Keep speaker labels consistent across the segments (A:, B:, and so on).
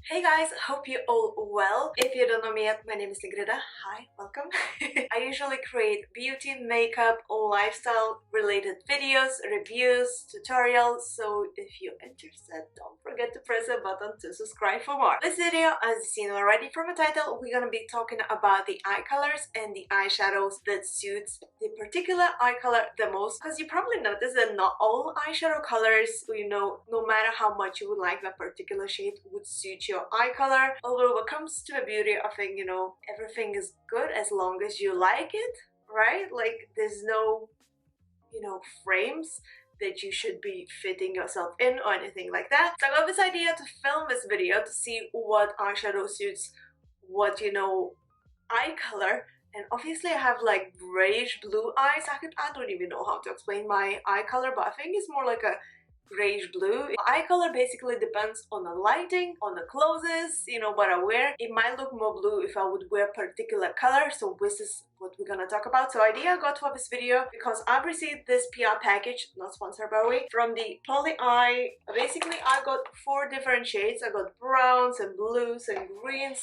A: Hey guys, hope you all well. If you don't know me yet, my name is Ingrida. Hi, welcome. I usually create beauty, makeup, lifestyle related videos, reviews, tutorials, so if you're interested, don't forget to press the button to subscribe for more. This video, as you've seen already from the title, we're gonna be talking about the eye colors and the eyeshadows that suits the particular eye color the most, because you probably noticed that not all eyeshadow colors, no matter how much you would like that particular shade, would suit your eye color. Although when it comes to the beauty, I think, everything is good as long as you like it, right? Like there's no, frames that you should be fitting yourself in or anything like that. So I got this idea to film this video to see what eyeshadow suits what, eye color. And obviously I have like grayish blue eyes. I don't even know how to explain my eye color, but I think it's more like a grayish blue. Eye color basically depends on the lighting, on the clothes, what I wear. It might look more blue if I would wear a particular color, so this is what we're gonna talk about. So idea I got for this video because I've received this PR package, not sponsored by me, from the Pollyeye. Basically I got 4 different shades. I got browns and blues and greens.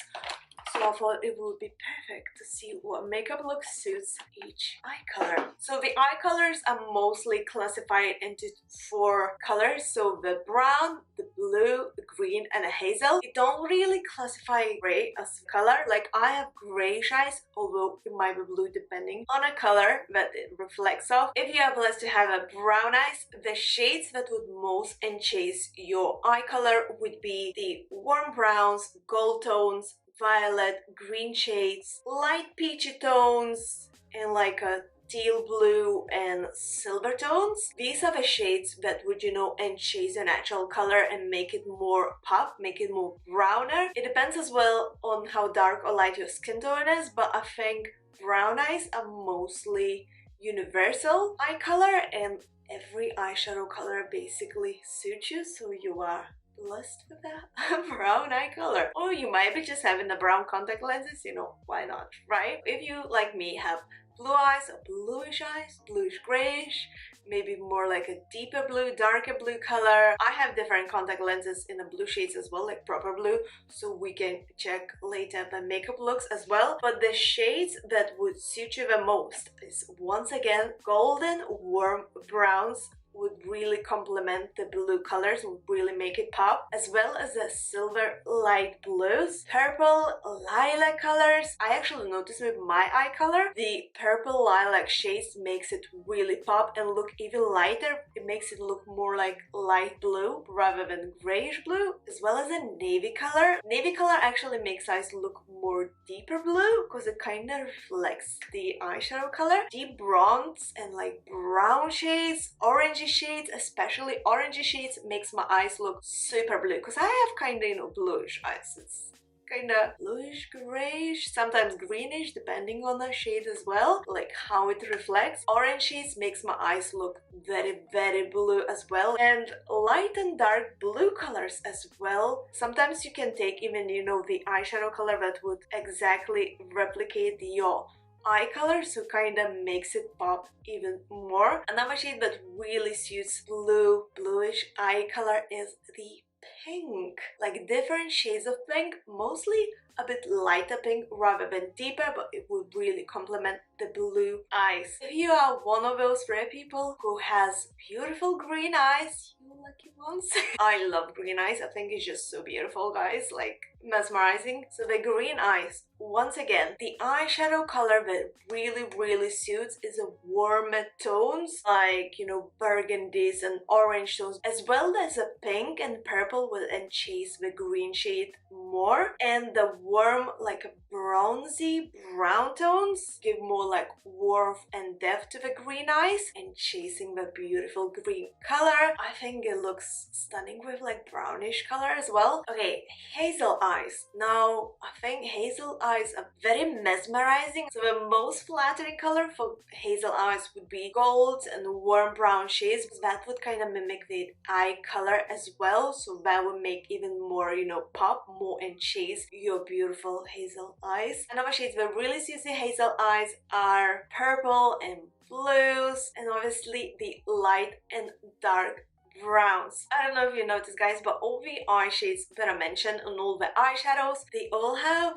A: So I thought it would be perfect to see what makeup look suits each eye color. So the eye colors are mostly classified into 4 colors. So the brown, the blue, the green, and the hazel. You don't really classify gray as color. Like I have grayish eyes, although it might be blue depending on a color that it reflects off. If you are blessed to have a brown eyes, the shades that would most enchase your eye color would be the warm browns, gold tones, violet, green shades, light peachy tones, and like a teal blue and silver tones. These are the shades that would, enchase a natural color and make it more pop, make it more browner. It depends as well on how dark or light your skin tone is, but I think brown eyes are mostly universal eye color, and every eyeshadow color basically suits you, so you are blessed with that brown eye color. Or you might be just having the brown contact lenses, why not, right? If you, like me, have blue eyes or bluish eyes, bluish grayish, maybe more like a deeper blue, darker blue color. I have different contact lenses in the blue shades as well, like proper blue, so we can check later the makeup looks as well. But the shades that would suit you the most is, once again, golden warm browns would really complement the blue colors, would really make it pop, as well as the silver light blues, purple lilac colors. I actually noticed with my eye color, the purple lilac shades makes it really pop and look even lighter. It makes it look more like light blue rather than grayish blue, as well as a navy color. Navy color actually makes eyes look more deeper blue because it kind of reflects the eyeshadow color. Deep bronze and like brown shades, orangey shades, especially orangey shades, makes my eyes look super blue because I have kind of bluish eyes. It's kind of bluish, grayish, sometimes greenish depending on the shade as well, like how it reflects. Orange shades makes my eyes look very, very blue as well, and light and dark blue colors as well. Sometimes you can take even, the eyeshadow color that would exactly replicate your eye color, so kind of makes it pop even more. Another shade that really suits bluish eye color is the pink. Like different shades of pink, mostly a bit lighter pink rather than deeper, but it would really complement the blue eyes. If you are one of those rare people who has beautiful green eyes, you lucky ones. I love green eyes. I think it's just so beautiful, guys, like mesmerizing. So the green eyes, once again, the eyeshadow color that really suits is a warmer tones, like, burgundies and orange tones, as well as a pink and purple will enchase the green shade more, and the warm, like a bronzy brown tones give more like warmth and depth to the green eyes, and chasing the beautiful green color. I think it looks stunning with like brownish color as well. Okay, hazel eyes. eyes. Now, I think hazel eyes are very mesmerizing. So the most flattering color for hazel eyes would be gold and warm brown shades. That would kind of mimic the eye color as well. So that would make even more, you know, pop, more enchase your beautiful hazel eyes. Another shades that really suits the hazel eyes are purple and blues, and obviously the light and dark browns. I don't know if you noticed, guys, but all the eye shades that I mentioned and all the eyeshadows, they all have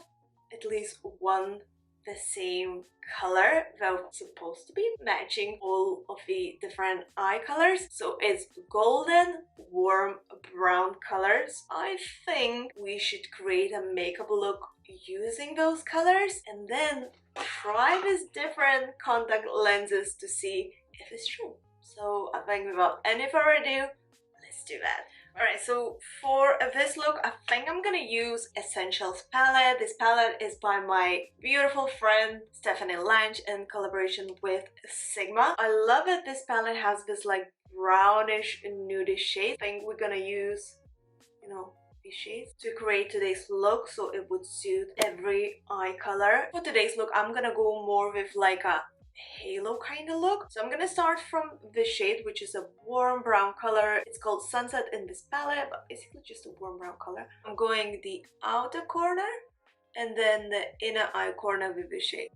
A: at least one the same color that's supposed to be matching all of the different eye colors. So it's golden warm brown colors. I think we should create a makeup look using those colors and then try these different contact lenses to see if it's true. So I think without any further ado, let's do that. Alright, so for this look, I think I'm gonna use Essentials palette. This palette is by my beautiful friend Stephanie Lange in collaboration with Sigma. I love that this palette has this like brownish nudish shade. I think we're gonna use, you know, these shades to create today's look so it would suit every eye color. For today's look, I'm gonna go more with like a halo kind of look. So I'm gonna start from this shade, which is a warm brown color. It's called Sunset in this palette, but basically just a warm brown color. I'm going the outer corner and then the inner eye corner with this shade.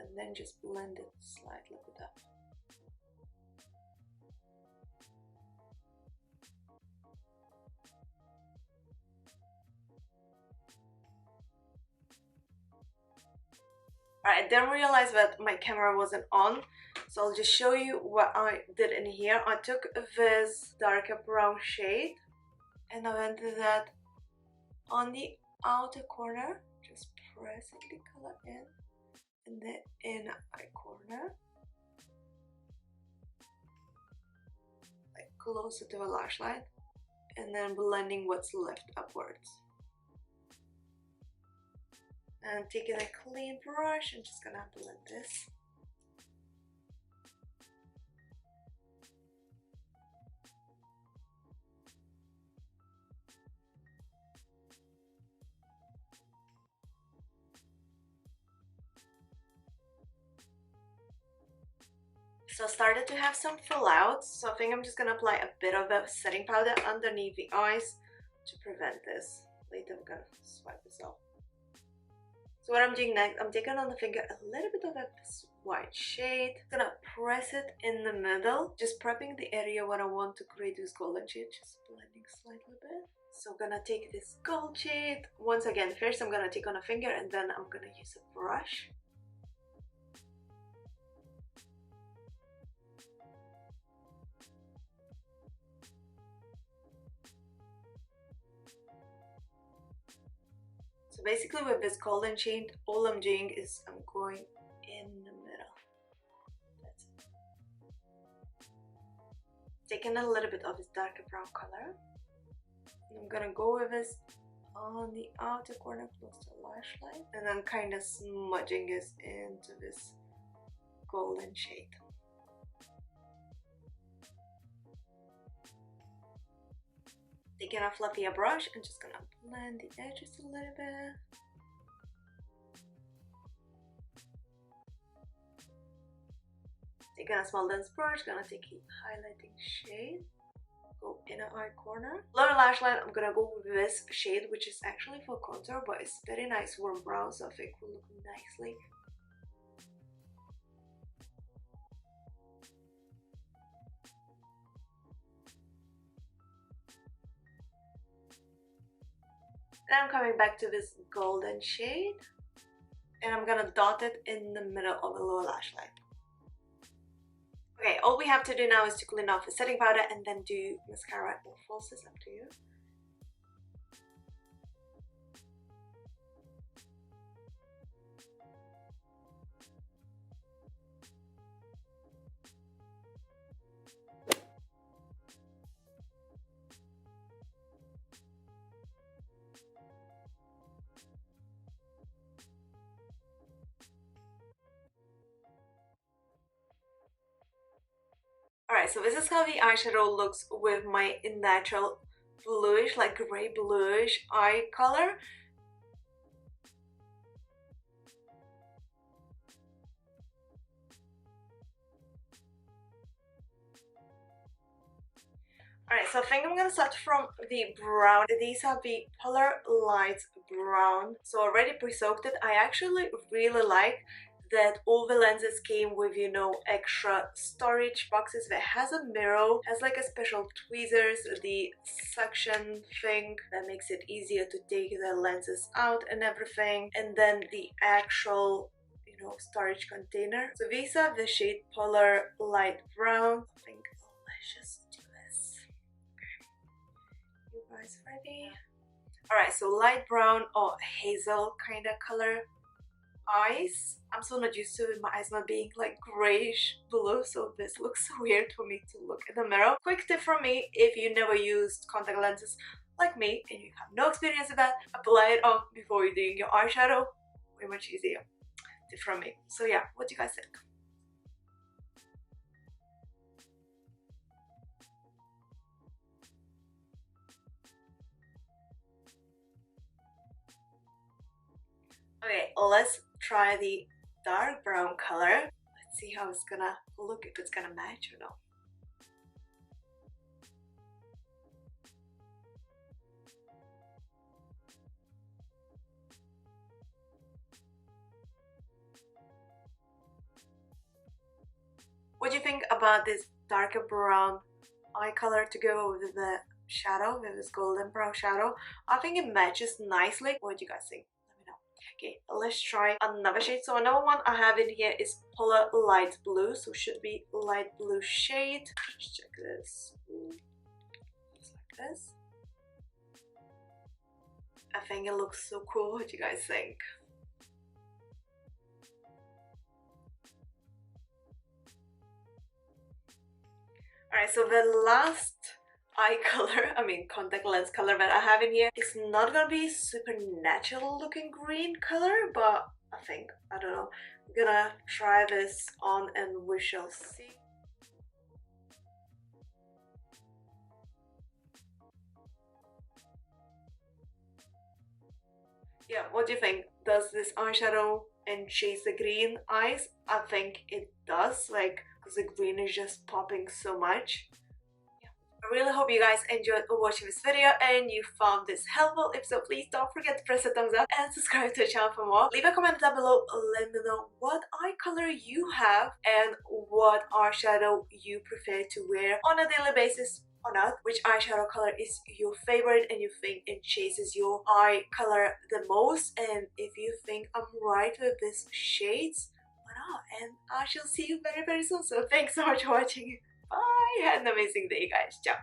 A: And then just blend it slightly with that. Alright, I didn't realize that my camera wasn't on, so I'll just show you what I did in here. I took this darker brown shade and I went to that on the outer corner, just pressing the color in the inner eye corner, like closer to the lash line, and then blending what's left upwards. And taking a clean brush, I'm just gonna blend this. So I started to have some fallouts, so I think I'm just gonna apply a bit of a setting powder underneath the eyes to prevent this. Later I'm gonna swipe this off. So what I'm doing next, I'm taking on the finger a little bit of this white shade. I'm gonna press it in the middle, just prepping the area where I want to create this golden shade, just blending slightly a bit. So I'm gonna take this gold shade. Once again, first I'm gonna take on a finger and then I'm gonna use a brush. So basically with this golden shade, all I'm doing is I'm going in the middle. That's it. Taking a little bit of this darker brown color. And I'm gonna go with this on the outer corner close to the lash line. And then kind of smudging this into this golden shade. Taking a fluffier brush and just gonna blend the edges a little bit. Taking a small dense brush, gonna take a highlighting shade. Go inner eye corner. Lower lash line, I'm gonna go with this shade, which is actually for contour, but it's very nice warm brown, so I think will look nicely. Then I'm coming back to this golden shade and I'm gonna dot it in the middle of the lower lash line. Okay, all we have to do now is to clean off the setting powder and then do mascara or falsies, up to you. Alright, Alright, so this is how the eyeshadow looks with my natural bluish, like grey bluish eye color. Alright, so I think I'm gonna start from the brown. These are the Pollyeye brown. So already pre-soaked it. I actually really like that all the lenses came with, you know, extra storage boxes that has a mirror, has like a special tweezers, the suction thing that makes it easier to take the lenses out and everything, and then the actual, you know, storage container. So these are the shade Pollyeye brown. I think let's just do this. Okay. You guys ready? Alright, so light brown or hazel kind of color eyes. I'm so not used to my eyes not being like grayish blue, so this looks so weird for me to look in the mirror. Quick tip from me: if you never used contact lenses like me and you have no experience with that, apply it on before you're doing your eyeshadow. Way much easier. Tip from me. So yeah, what do you guys think? Okay, let's try the dark brown color. Let's see how it's gonna look, if it's gonna match or not. What do you think about this darker brown eye color to go with the shadow, with this golden brown shadow? I think it matches nicely. What do you guys think? Okay, let's try another shade. So another one I have in here is Pollyeye blue, so should be light blue shade. Let's check this. Looks like this. I think it looks so cool. What do you guys think? Alright, so the last eye color, I mean contact lens color that I have in here is not gonna be super natural looking green color, but I think, I don't know, I'm gonna try this on and we shall see. Yeah, what do you think? Does this eyeshadow enchase the green eyes? I think it does, like, because the green is just popping so much. I really hope you guys enjoyed watching this video and you found this helpful. If so, please don't forget to press the thumbs up and subscribe to the channel for more. Leave a comment down below, let me know what eye color you have and what eyeshadow you prefer to wear on a daily basis or not. Which eyeshadow color is your favorite and you think it chases your eye color the most, and if you think I'm right with these shades, why not? And I shall see you very soon. So thanks so much for watching. Bye! Have an amazing day, guys. Ciao!